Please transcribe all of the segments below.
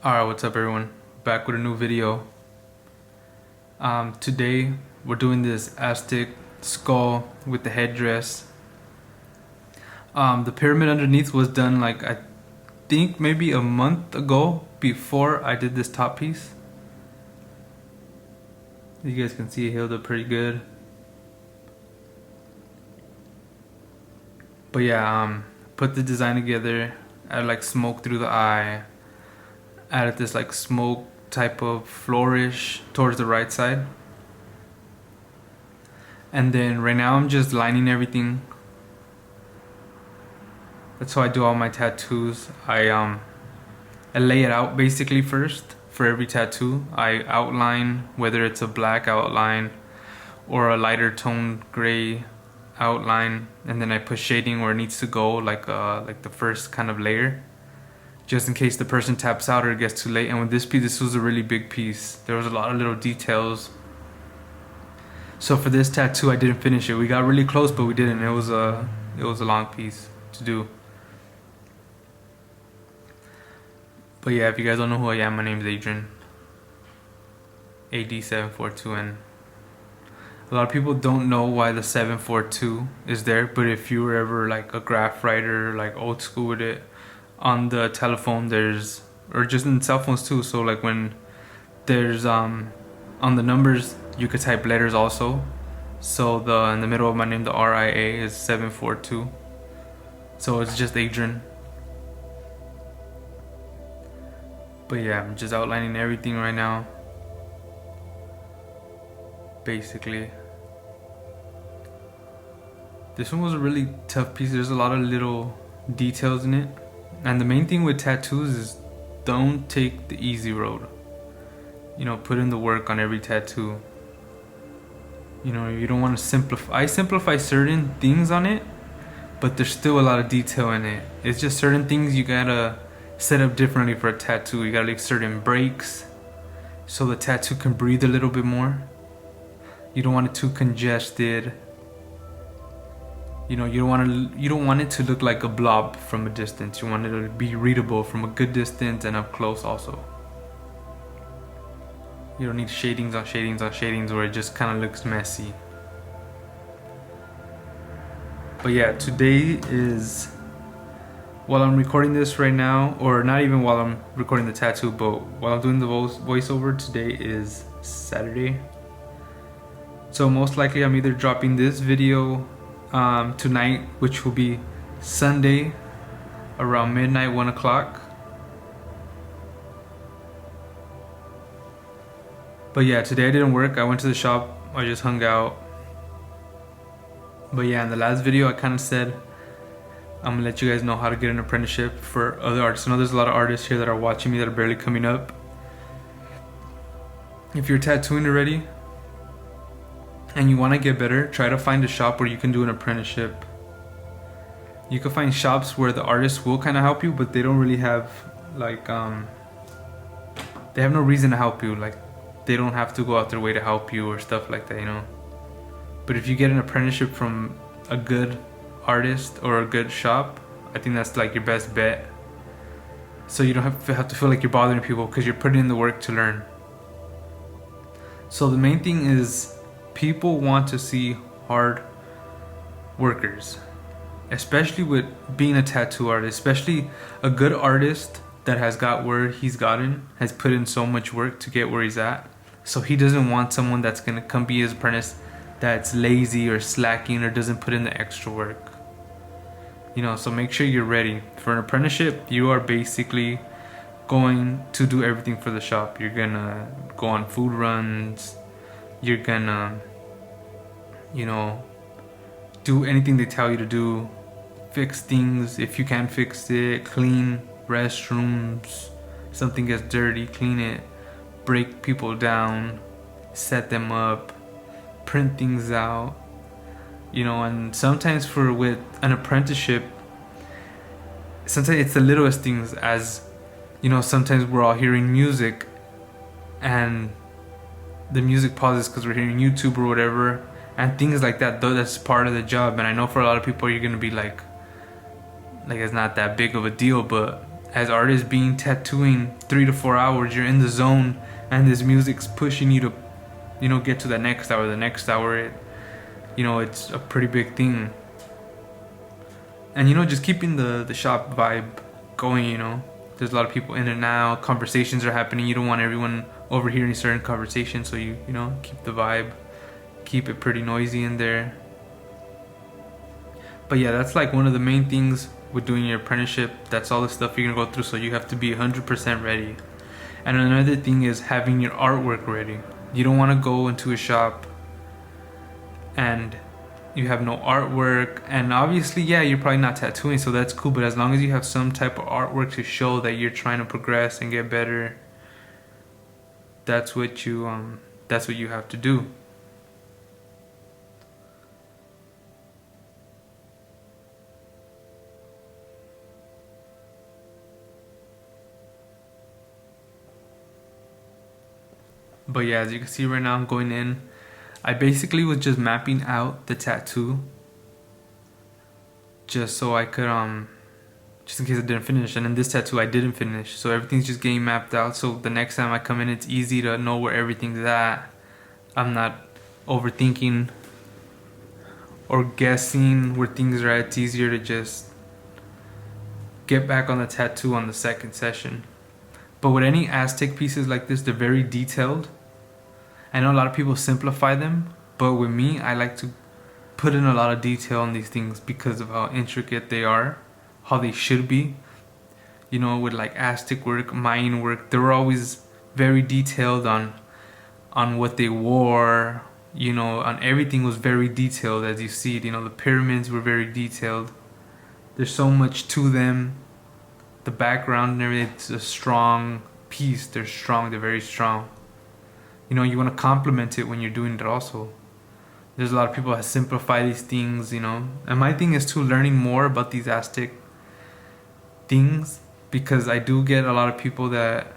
Alright, what's up everyone? Back with a new video. Today we're doing this Aztec skull with the headdress. The pyramid underneath was done like I think maybe a month ago before I did this top piece. You guys can see it healed up pretty good. But yeah, put the design together. I like smoke through the eye. Added this like smoke type of flourish towards the right side. And then right now I'm just lining everything. That's how I do all my tattoos. I lay it out basically first for every tattoo. I outline, whether it's a black outline or a lighter toned gray outline, and then I put shading where it needs to go, like the first kind of layer, just in case the person taps out or it gets too late. And with this piece, this was a really big piece. There was a lot of little details. So for this tattoo, I didn't finish it. We got really close, but we didn't. It was a long piece to do. But yeah, if you guys don't know who I am, my name is Adrian. AD742, and a lot of people don't know why the 742 is there, but if you were ever like a graph writer, like old school with it, on the telephone there's, or just in cell phones too, so like when there's on the numbers you could type letters also. So in the middle of my name, the RIA is 742, so it's just Adrian. But yeah, I'm just outlining everything right now basically. This one was a really tough piece. There's a lot of little details in it. And the main thing with tattoos is don't take the easy road. You know, put in the work on every tattoo. You know, you don't want to simplify. I simplify certain things on it, but there's still a lot of detail in it. It's just certain things you gotta set up differently for a tattoo. You gotta leave certain breaks so the tattoo can breathe a little bit more. You don't want it too congested. You know, you don't want it to look like a blob from a distance. You want it to be readable from a good distance and up close also. You don't need shadings on shadings on shadings where it just kind of looks messy. But yeah, today is, while I'm recording this right now, or not even while I'm recording the tattoo, but while I'm doing the voiceover, today is Saturday. So most likely I'm either dropping this video tonight, which will be Sunday around midnight, 1 o'clock. But yeah, today I didn't work. I went to the shop. I just hung out. But yeah, in the last video I kind of said I'm gonna let you guys know how to get an apprenticeship for other artists. I know there's a lot of artists here that are watching me that are barely coming up. If you're tattooing already and you want to get better, try to find a shop where you can do an apprenticeship. You can find shops where the artists will kind of help you, but they don't really have like they have no reason to help you. Like, they don't have to go out their way to help you or stuff like that, you know. But if you get an apprenticeship from a good artist or a good shop, I think that's like your best bet. So you don't have to feel like you're bothering people, because you're putting in the work to learn. So the main thing is, people want to see hard workers, especially with being a tattoo artist. Especially a good artist that has got where he's gotten, has put in so much work to get where he's at. So he doesn't want someone that's gonna come be his apprentice that's lazy or slacking or doesn't put in the extra work. You know, so make sure you're ready for an apprenticeship. You are basically going to do everything for the shop. You're gonna go on food runs. You're gonna, you know, do anything they tell you to do. Fix things if you can fix it. Clean restrooms. Something gets dirty, clean it. Break people down. Set them up. Print things out. You know, and sometimes with an apprenticeship, sometimes it's the littlest things, as you know, sometimes we're all hearing music and the music pauses because we're hearing YouTube or whatever, and things like that. Though that's part of the job. And I know for a lot of people you're gonna be like it's not that big of a deal, but as artists being tattooing 3 to 4 hours, you're in the zone, and this music's pushing you to, get to the next hour. The next hour, it's a pretty big thing. And just keeping the shop vibe going. There's a lot of people in and out. Conversations are happening. You don't want everyone overhearing certain conversations, so you keep the vibe, keep it pretty noisy in there. But yeah, that's like one of the main things with doing your apprenticeship. That's all the stuff you're gonna go through, so you have to be 100% ready. And another thing is having your artwork ready. You don't want to go into a shop and you have no artwork, and obviously, yeah, you're probably not tattooing, so that's cool, but as long as you have some type of artwork to show that you're trying to progress and get better, that's what you have to do. But yeah, as you can see right now, I'm going in. I basically was just mapping out the tattoo just so I could just in case I didn't finish. And in this tattoo I didn't finish, so everything's just getting mapped out, so the next time I come in it's easy to know where everything's at. I'm not overthinking or guessing where things are at. It's easier to just get back on the tattoo on the second session. But with any Aztec pieces like this, they're very detailed. I know a lot of people simplify them, but with me, I like to put in a lot of detail on these things because of how intricate they are, how they should be. With like Aztec work, Mayan work, they were always very detailed on what they wore. On everything was very detailed, as you see it. The pyramids were very detailed. There's so much to them. The background and everything, it's a strong piece. They're strong, they're very strong. You want to complement it when you're doing it also. There's a lot of people that simplify these things, and my thing is too, learning more about these Aztec things, because I do get a lot of people that,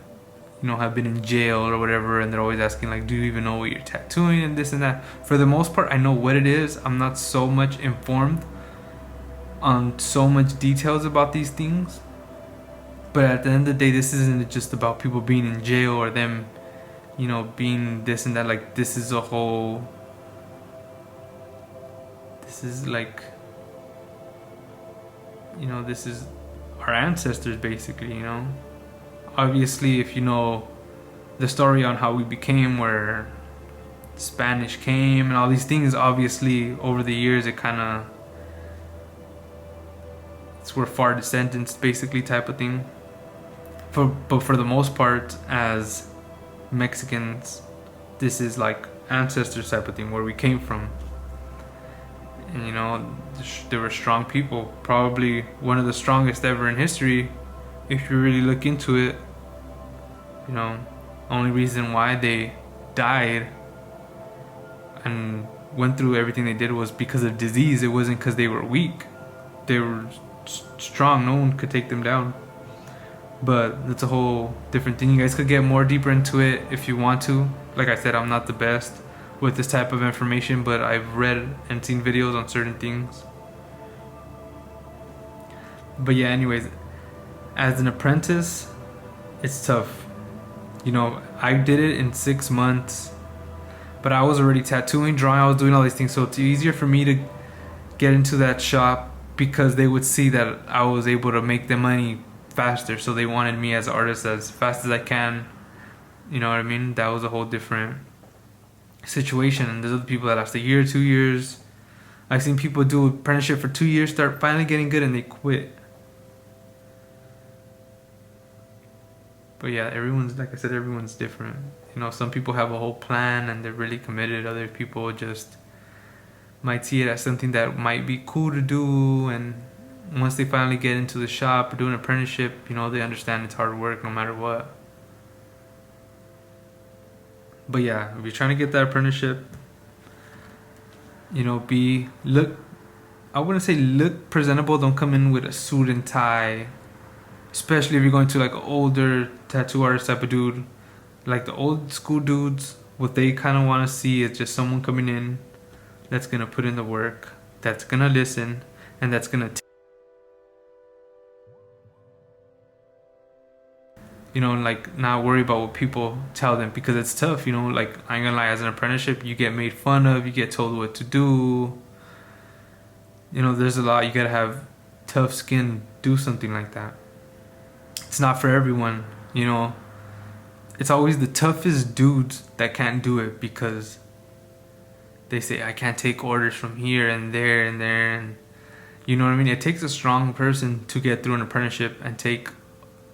have been in jail or whatever, and they're always asking like, do you even know what you're tattooing and this and that. For the most part, I know what it is. I'm not so much informed on so much details about these things. But at the end of the day, this isn't just about people being in jail or them, being this and that. Like, this is like, this is our ancestors basically, Obviously, if you know the story on how we became, where Spanish came and all these things, obviously over the years we're far descendants basically type of thing. But for the most part, as Mexicans, this is like ancestors type of thing, where we came from. And they were strong people, probably one of the strongest ever in history if you really look into it. Only reason why they died and went through everything they did was because of disease. It wasn't because they were weak. They were strong. No one could take them down. But that's a whole different thing. You guys could get more deeper into it if you want to. Like I said, I'm not the best with this type of information, but I've read and seen videos on certain things. But yeah, anyways, as an apprentice, it's tough. I did it in 6 months, but I was already tattooing, drawing, I was doing all these things, so it's easier for me to get into that shop because they would see that I was able to make the money faster, so they wanted me as an artist as fast as I can. You know what I mean? That was a whole different situation. And there's other people that last a year, 2 years. I've seen people do apprenticeship for 2 years, start finally getting good, and they quit. But yeah, like I said, everyone's different. Some people have a whole plan and they're really committed. Other people just might see it as something that might be cool to do, and once they finally get into the shop or do an apprenticeship, they understand it's hard work no matter what. But yeah, if you're trying to get that apprenticeship, I wouldn't say look presentable. Don't come in with a suit and tie, especially if you're going to like an older tattoo artist type of dude. Like the old school dudes, what they kind of want to see is just someone coming in that's going to put in the work, that's going to listen, and that's going to you know, like not worry about what people tell them, because it's tough, you know, like I ain't gonna lie, as an apprenticeship you get made fun of, you get told what to do, you know, there's a lot, you gotta have tough skin to do something like that. It's not for everyone, you know. It's always the toughest dudes that can't do it, because they say I can't take orders from here and there and there, and you know what I mean. It takes a strong person to get through an apprenticeship and take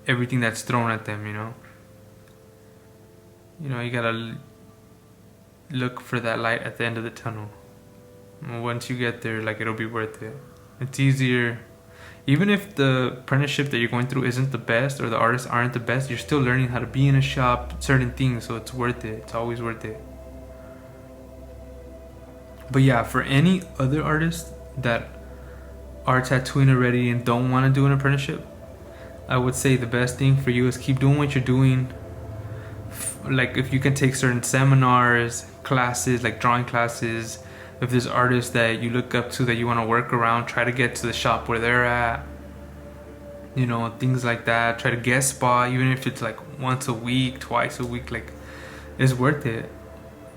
everything that's thrown at them, you know. You know, you gotta look for that light at the end of the tunnel. And once you get there, like, it'll be worth it. It's easier. Even if the apprenticeship that you're going through isn't the best, or the artists aren't the best, you're still learning how to be in a shop, certain things, so it's worth it. It's always worth it. But yeah, for any other artists that are tattooing already and don't want to do an apprenticeship, I would say the best thing for you is keep doing what you're doing. Like, if you can take certain seminars, classes, like drawing classes, if there's artists that you look up to that you want to work around, try to get to the shop where they're at, you know, things like that. Try to guest spot, even if it's like once a week, twice a week, like, it's worth it.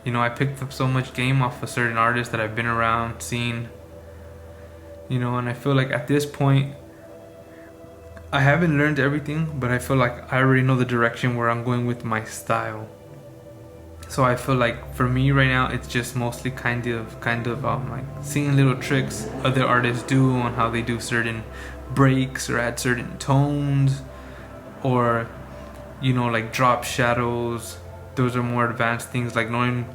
You know, I picked up so much game off of certain artists that I've been around, seen, you know, and I feel like at this point I haven't learned everything, but I feel like I already know the direction where I'm going with my style. So I feel like for me right now, it's just mostly kind of like seeing little tricks other artists do on how they do certain breaks or add certain tones, or, you know, like drop shadows. Those are more advanced things, like knowing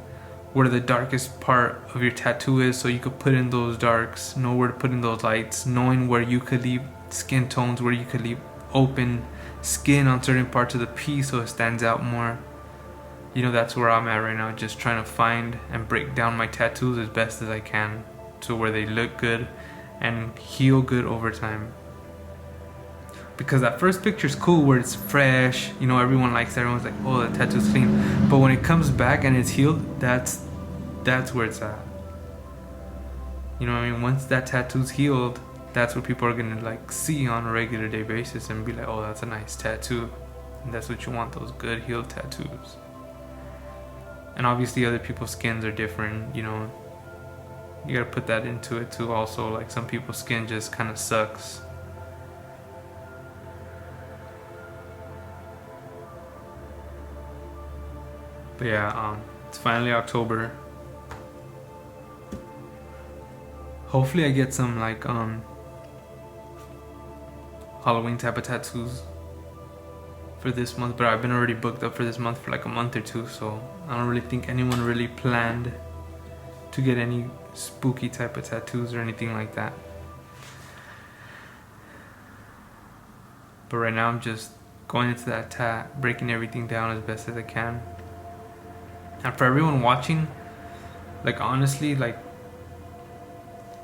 where the darkest part of your tattoo is, so you could put in those darks, know where to put in those lights, knowing where you could leave skin tones, where you could leave open skin on certain parts of the piece so it stands out more. You know, that's where I'm at right now, just trying to find and break down my tattoos as best as I can to where they look good and heal good over time. Because that first picture's cool where it's fresh, you know, everyone likes it, everyone's like, oh, the tattoo's clean. But when it comes back and it's healed, that's where it's at. You know what I mean? Once that tattoo's healed, that's what people are gonna like see on a regular day basis and be like, oh, that's a nice tattoo. And that's what you want, those good healed tattoos. And obviously other people's skins are different, you know. You gotta put that into it too also. Like, some people's skin just kind of sucks. But yeah, it's finally October. Hopefully I get some like Halloween type of tattoos for this month, but I've been already booked up for this month for like a month or two, so I don't really think anyone really planned to get any spooky type of tattoos or anything like that. But right now I'm just going into that tat, breaking everything down as best as I can. And for everyone watching, like, honestly, like,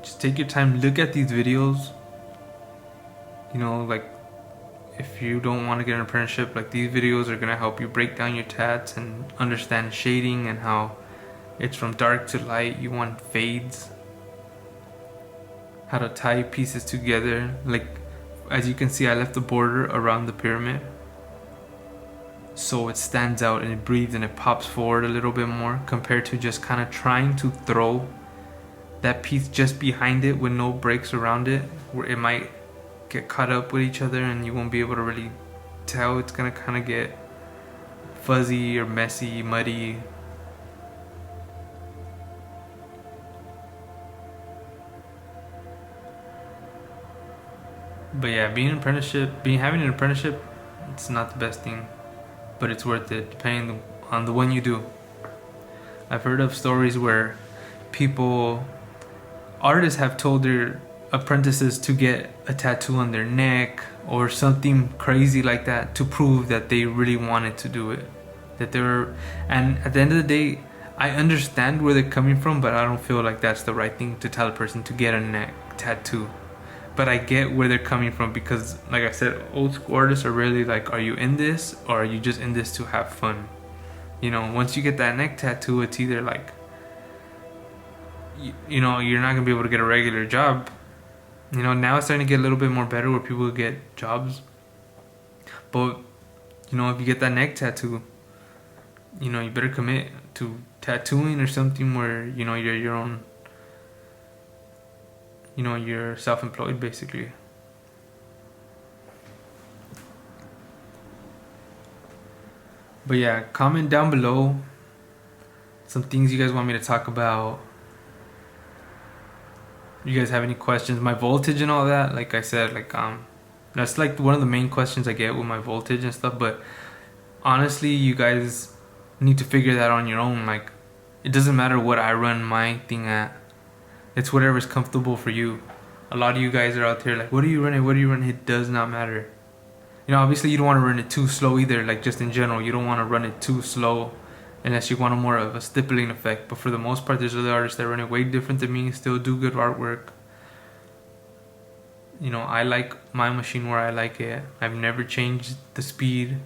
just take your time, look at these videos. You know, like, if you don't want to get an apprenticeship, like, these videos are gonna help you break down your tats and understand shading and how it's from dark to light. You want fades, how to tie pieces together. Like, as you can see, I left the border around the pyramid so it stands out and it breathes and it pops forward a little bit more, compared to just kind of trying to throw that piece just behind it with no breaks around it, where it might get caught up with each other and you won't be able to really tell. It's gonna kind of get fuzzy or messy, muddy. But yeah, having an apprenticeship, it's not the best thing, but it's worth it depending on the one you do. I've heard of stories where artists have told their apprentices to get a tattoo on their neck or something crazy like that to prove that they really wanted to do it. And at the end of the day, I understand where they're coming from, but I don't feel like that's the right thing to tell a person to get a neck tattoo. But I get where they're coming from, because like I said, old school artists are really like, are you in this or are you just in this to have fun? You know, once you get that neck tattoo, it's either like, you know, you're not gonna be able to get a regular job. You know, now it's starting to get a little bit more better where people get jobs, but You know, if you get that neck tattoo, you know, you better commit to tattooing or something where, you know, you're your own, you know, you're self-employed basically. But yeah, comment down below some things you guys want me to talk about. You guys have any questions? My voltage and all that, like I said, like that's like one of the main questions I get with my voltage and stuff. But honestly, you guys need to figure that on your own. Like, it doesn't matter what I run my thing at. It's whatever's comfortable for you. A lot of you guys are out there like, what are you running? What are you running? It does not matter. You know, obviously you don't want to run it too slow either. Like, just in general, you don't want to run it too slow unless you want a more of a stippling effect. But for the most part, there's other artists that run it way different than me, still do good artwork. You know, I like my machine where I like it. I've never changed the speed.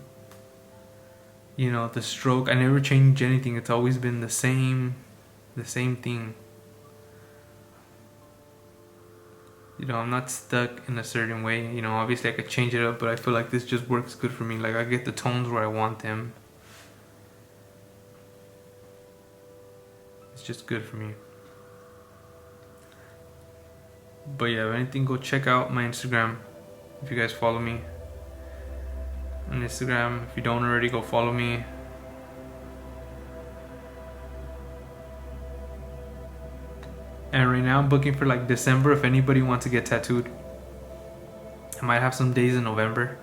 You know, the stroke, I never changed anything. It's always been the same thing. You know, I'm not stuck in a certain way. You know, obviously I could change it up, but I feel like this just works good for me. Like, I get the tones where I want them. It's just good for me. But yeah, if anything, go check out my Instagram if you guys follow me on Instagram. If you don't already, go follow me. And right now I'm booking for like December if anybody wants to get tattooed. I might have some days in November.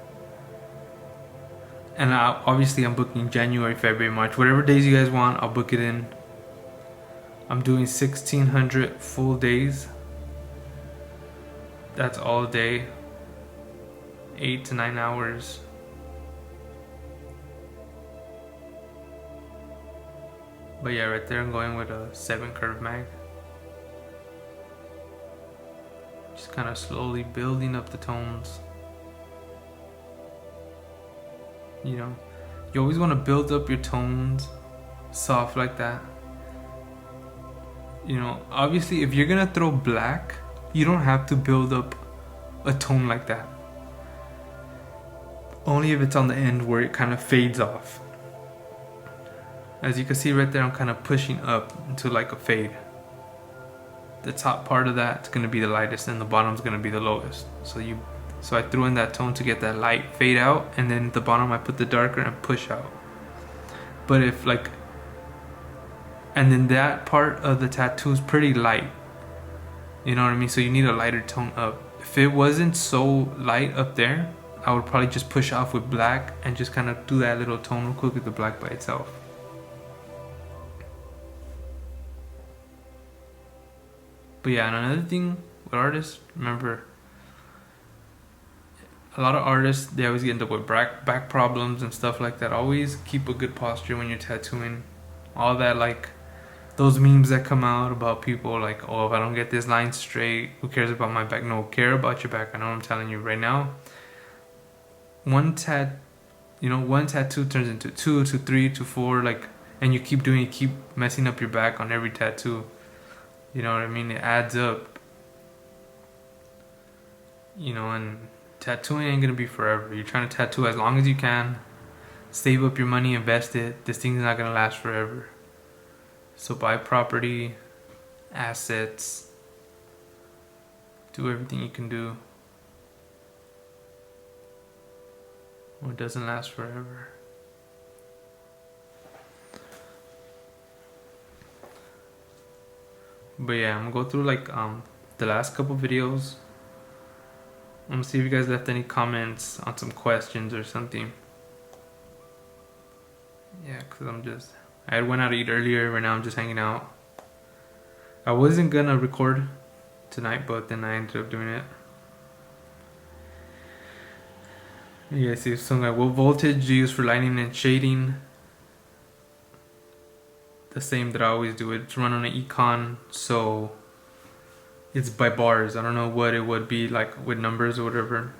And obviously I'm booking January, February, March. Whatever days you guys want, I'll book it in. I'm doing 1,600 full days. That's all day. 8 to 9 hours. But yeah, right there I'm going with a 7 curve mag. Just kind of slowly building up the tones. You know, you always want to build up your tones soft like that. You know, obviously if you're gonna throw black, you don't have to build up a tone like that. Only if it's on the end where it kind of fades off. As you can see right there, I'm kind of pushing up into like a fade. The top part of that's gonna be the lightest and the bottom's gonna be the lowest. So I threw in that tone to get that light fade out, and then at the bottom I put the darker and push out. But if like, and then that part of the tattoo is pretty light. You know what I mean? So you need a lighter tone up. If it wasn't so light up there, I would probably just push off with black and just kind of do that little tone real quick with the black by itself. But yeah, and another thing with artists, remember, a lot of artists, they always get into with back problems and stuff like that. Always keep a good posture when you're tattooing. All that, like, those memes that come out about people like, oh, if I don't get this line straight, who cares about my back? No, care about your back. I know what I'm telling you right now. One tattoo turns into 2 to 3 to 4, like, and you keep doing it, keep messing up your back on every tattoo. You know what I mean? It adds up. You know, and tattooing ain't gonna be forever. You're trying to tattoo as long as you can. Save up your money, invest it. This thing's not gonna last forever. So buy property, assets, do everything you can do. Or it doesn't last forever. But yeah, I'm gonna go through like the last couple videos. I'm gonna see if you guys left any comments on some questions or something. Yeah, cause I went out to eat earlier. Right now I'm just hanging out. I wasn't gonna record tonight, but then I ended up doing it. You guys see something like, what voltage do you use for lighting and shading? The same that I always do. It's run on an econ, so it's by bars. I don't know what it would be like with numbers or whatever.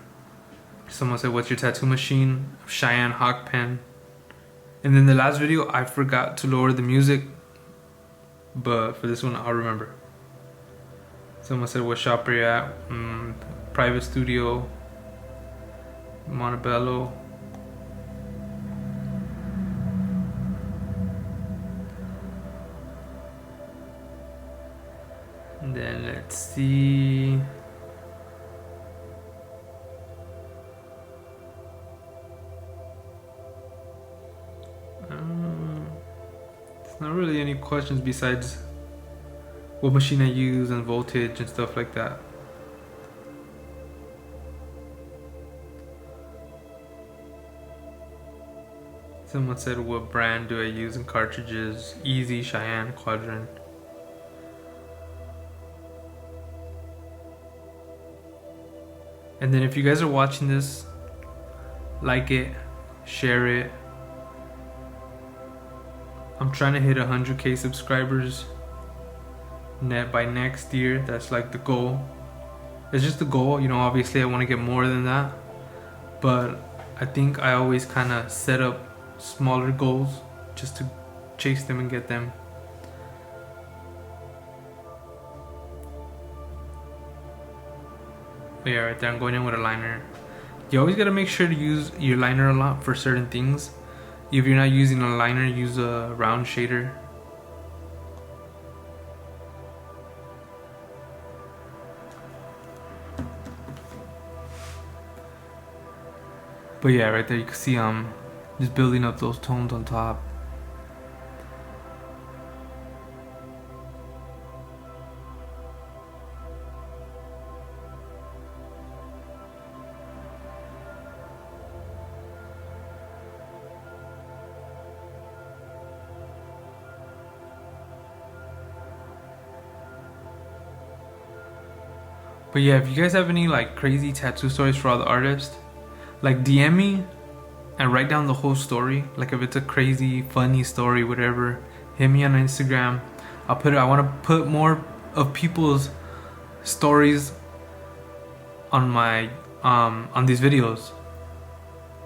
Someone said, what's your tattoo machine? Cheyenne Hawk Pen. And then the last video, I forgot to lower the music, but for this one, I'll remember. Someone said, what shop are you at? Private studio, Montebello. Let's see. There's not really any questions besides what machine I use and voltage and stuff like that. Someone said, what brand do I use in cartridges? Easy, Cheyenne, Quadrant. And then if you guys are watching this, like it, share it. I'm trying to hit 100k subscribers net by next year. That's like the goal. It's just the goal, you know, obviously I want to get more than that. But I think I always kind of set up smaller goals just to chase them and get them. But yeah, right there, I'm going in with a liner. You always got to make sure to use your liner a lot for certain things. If you're not using a liner, use a round shader. But yeah, right there you can see just building up those tones on top. But yeah, if you guys have any like crazy tattoo stories for all the artists, like DM me and write down the whole story. Like if it's a crazy, funny story, whatever, hit me on Instagram. I want to put more of people's stories on my on these videos.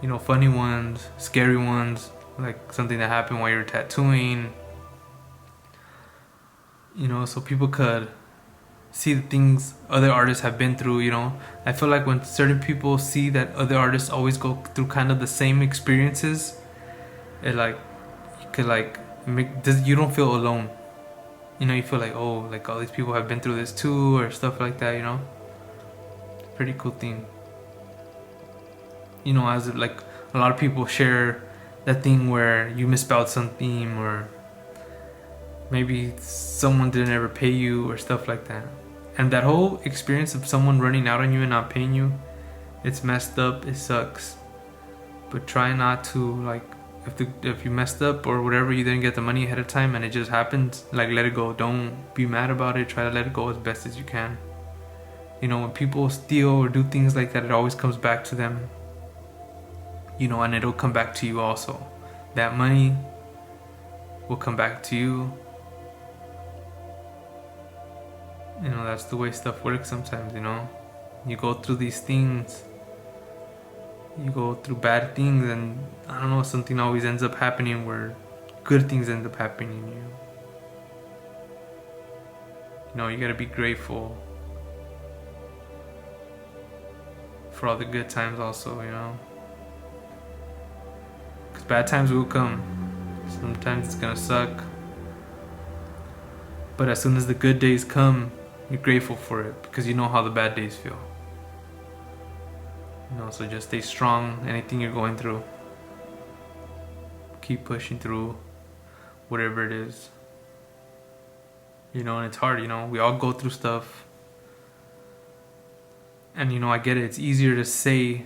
You know, funny ones, scary ones, like something that happened while you're tattooing. You know, so people could see the things other artists have been through. You know, I feel like when certain people see that other artists always go through kind of the same experiences, it like you could like make this, you don't feel alone. You know, you feel like, oh, like all these people have been through this too, or stuff like that. You know, it's a pretty cool thing. You know, as like a lot of people share that thing where you misspelled something, or maybe someone didn't ever pay you, or stuff like that. And that whole experience of someone running out on you and not paying you, it's messed up, it sucks. But try not to, like, if you messed up or whatever, you didn't get the money ahead of time and it just happened, like, let it go. Don't be mad about it. Try to let it go as best as you can. You know, when people steal or do things like that, it always comes back to them. You know, and it'll come back to you also. That money will come back to you. You know, that's the way stuff works sometimes, you know. You go through these things, you go through bad things, and I don't know, something always ends up happening where good things end up happening to you. You know, you gotta be grateful for all the good times also, you know. Because bad times will come. Sometimes it's gonna suck. But as soon as the good days come, you're grateful for it because you know how the bad days feel. You know, so just stay strong, anything you're going through. Keep pushing through whatever it is. You know, and it's hard, you know, we all go through stuff. And you know, I get it, it's easier to say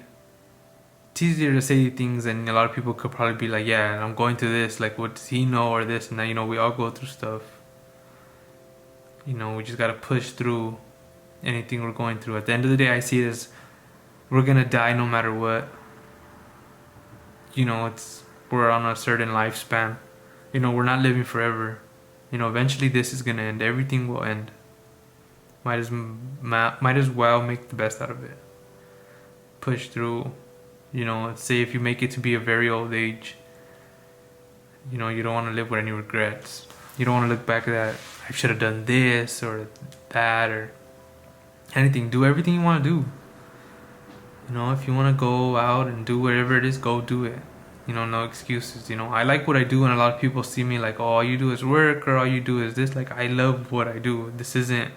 things, and a lot of people could probably be like, yeah, I'm going through this, like what does he know, or this and that. You know, we all go through stuff. You know, we just gotta push through anything we're going through. At the end of the day, I see it as we're gonna die no matter what. You know, we're on a certain lifespan. You know, we're not living forever. You know, eventually this is gonna end. Everything will end. Might as well make the best out of it. Push through. You know, say if you make it to be a very old age, you know, you don't want to live with any regrets. You don't want to look back at that, I should have done this or that or anything. Do everything you want to do. You know, if you want to go out and do whatever it is, go do it. You know, no excuses. You know, I like what I do, and a lot of people see me like, oh, all you do is work, or all you do is this. Like, I love what I do. This isn't,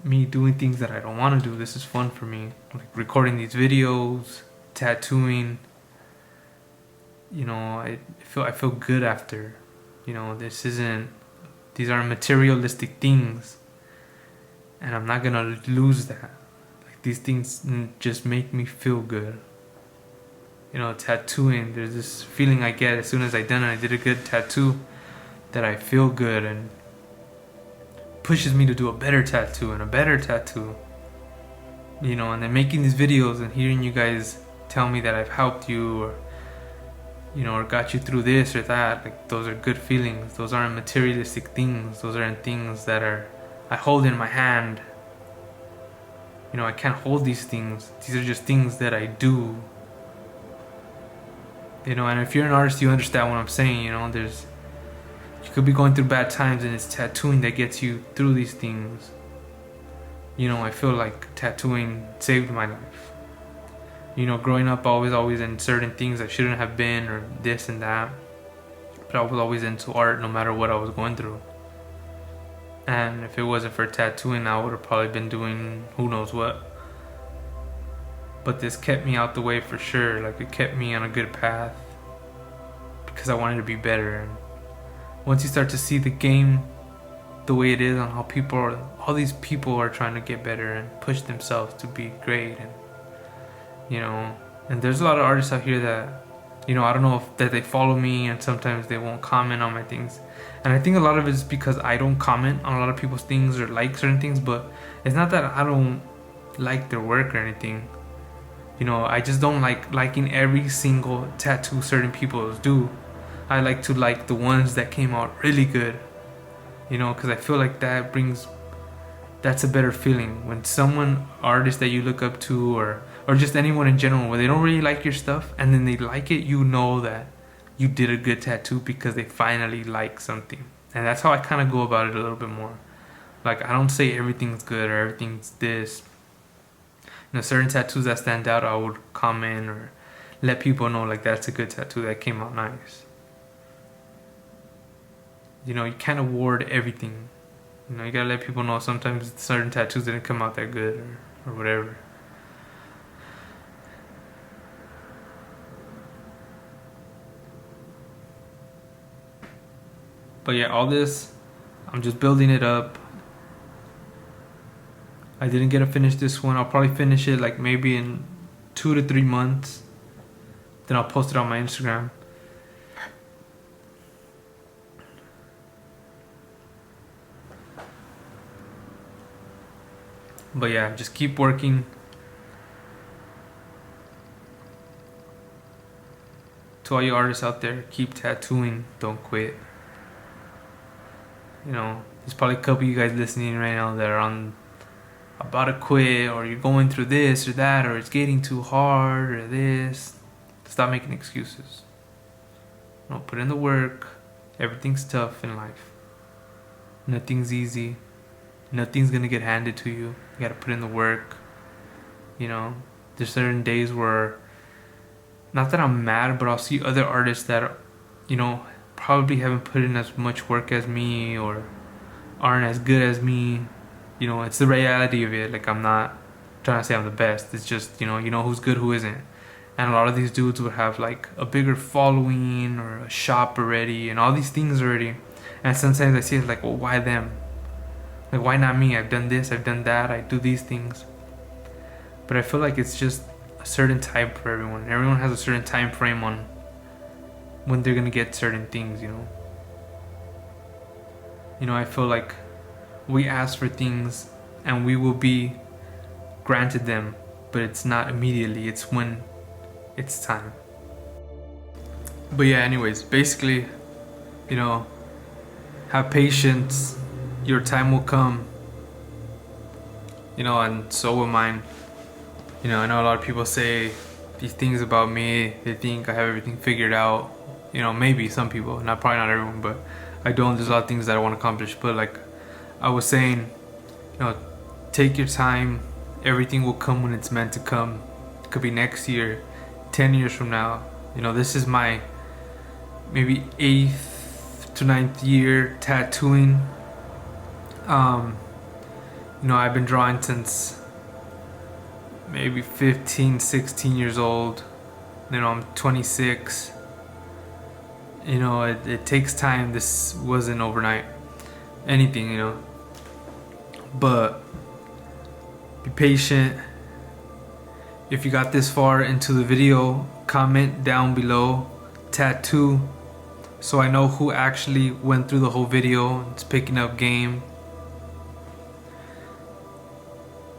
me doing things that I don't want to do. This is fun for me, like recording these videos, tattooing. You know, I feel good after. You know, these aren't materialistic things, and I'm not gonna lose that. Like, these things just make me feel good. You know, tattooing, there's this feeling I get as soon as I did a good tattoo, that I feel good and pushes me to do a better tattoo and a better tattoo. You know, and then making these videos and hearing you guys tell me that I've helped you, or you know, or got you through this or that, like, those are good feelings. Those aren't materialistic things. Those aren't things that I hold in my hand. You know, I can't hold these things. These are just things that I do. You know, and if you're an artist, you understand what I'm saying. You know, you could be going through bad times, and it's tattooing that gets you through these things. You know, I feel like tattooing saved my life. You know, growing up, always in certain things I shouldn't have been, or this and that. But I was always into art no matter what I was going through. And if it wasn't for tattooing, I would have probably been doing who knows what. But this kept me out the way for sure. Like, it kept me on a good path, because I wanted to be better. And once you start to see the game the way it is, on how all these people are trying to get better and push themselves to be great, and you know, and there's a lot of artists out here that, you know, I don't know if that they follow me, and sometimes they won't comment on my things, and I think a lot of it is because I don't comment on a lot of people's things or like certain things. But it's not that I don't like their work or anything. You know, I just don't like liking every single tattoo certain people do. I like to like the ones that came out really good, you know, because I feel like that's a better feeling when someone, artist that you look up to, or just anyone in general, where they don't really like your stuff and then they like it, you know that you did a good tattoo because they finally like something. And that's how I kind of go about it a little bit more. Like, I don't say everything's good or everything's this. You know, certain tattoos that stand out, I would comment or let people know, like, that's a good tattoo, that came out nice. You know, you can't award everything. You know, you gotta let people know sometimes certain tattoos didn't come out that good, or whatever. But yeah, all this, I'm just building it up. I didn't get to finish this one. I'll probably finish it like maybe in 2 to 3 months. Then I'll post it on my Instagram. But yeah, just keep working. To all you artists out there, keep tattooing. Don't quit. You know, there's probably a couple of you guys listening right now that are about to quit, or you're going through this or that, or it's getting too hard, or this. Stop making excuses. You know, put in the work. Everything's tough in life. Nothing's easy. Nothing's gonna get handed to you. You gotta put in the work. You know, there's certain days where, not that I'm mad, but I'll see other artists that, you know, probably haven't put in as much work as me, or aren't as good as me. You know, it's the reality of it. Like, I'm not trying to say I'm the best. It's just, you know who's good, who isn't. And a lot of these dudes would have like a bigger following or a shop already and all these things already. And sometimes I see it like, well, why them? Like, why not me? I've done this, I've done that, I do these things. But I feel like it's just a certain time for everyone. Everyone has a certain time frame on when they're gonna get certain things, you know. You know, I feel like we ask for things and we will be granted them, but it's not immediately. It's when it's time. But yeah, anyways, basically, you know, have patience. Your time will come. You know, and so will mine. You know, I know a lot of people say these things about me. They think I have everything figured out. You know, maybe some people, probably not everyone, but I don't. There's a lot of things that I want to accomplish. But like I was saying, you know, take your time. Everything will come when it's meant to come. It could be next year, 10 years from now. You know, this is my maybe 8th to 9th year tattooing. You know, I've been drawing since maybe 15, 16 years old. You know, I'm 26. You know, it takes time. This wasn't overnight. Anything, you know. But be patient. If you got this far into the video, comment down below tattoo, so I know who actually went through the whole video. It's picking up game.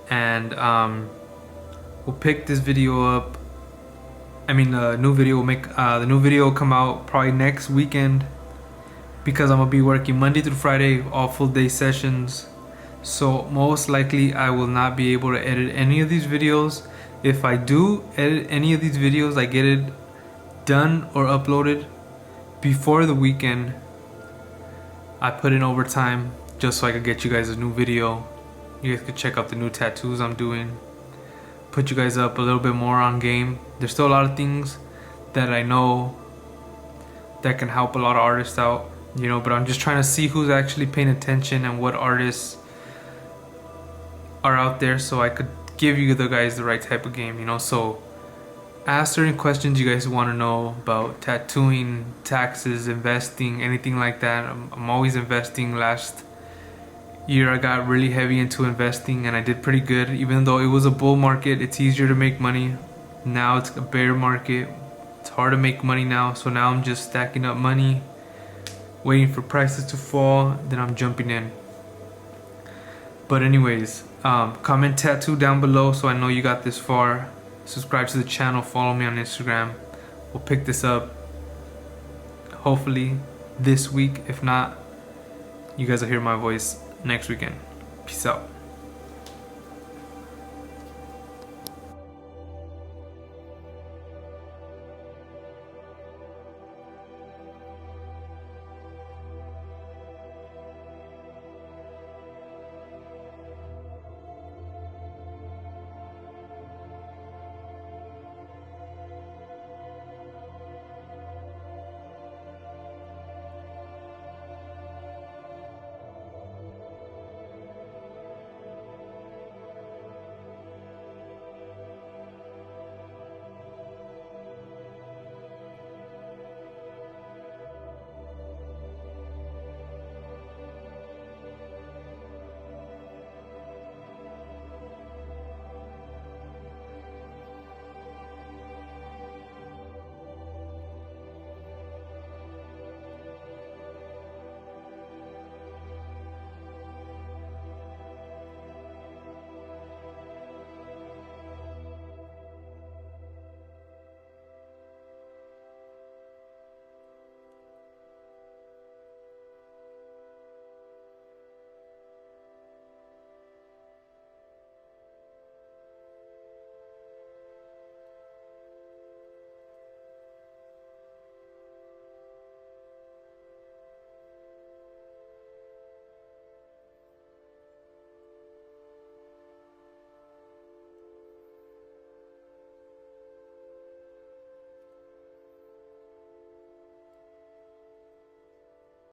And we'll pick this video up. I mean, the new video will come out probably next weekend, because I'm gonna be working Monday through Friday, all full day sessions. So most likely I will not be able to edit any of these videos. If I do edit any of these videos, I get it done or uploaded before the weekend. I put in overtime just so I could get you guys a new video. You guys could check out the new tattoos I'm doing. Put you guys up a little bit more on game. There's still a lot of things that I know that can help a lot of artists out, you know, but I'm just trying to see who's actually paying attention and what artists are out there, so I could give you the guys the right type of game, you know. So ask certain questions you guys want to know about tattooing, taxes, investing, anything like that. I'm always investing. Last year I got really heavy into investing and I did pretty good. Even though it was a bull market, it's easier to make money. Now it's a bear market. It's hard to make money now. So now I'm just stacking up money, waiting for prices to fall, then I'm jumping in. But anyways, comment tattoo down below so I know you got this far. Subscribe to the channel, follow me on Instagram. We'll pick this up hopefully this week. If not, you guys will hear my voice next weekend. Peace out.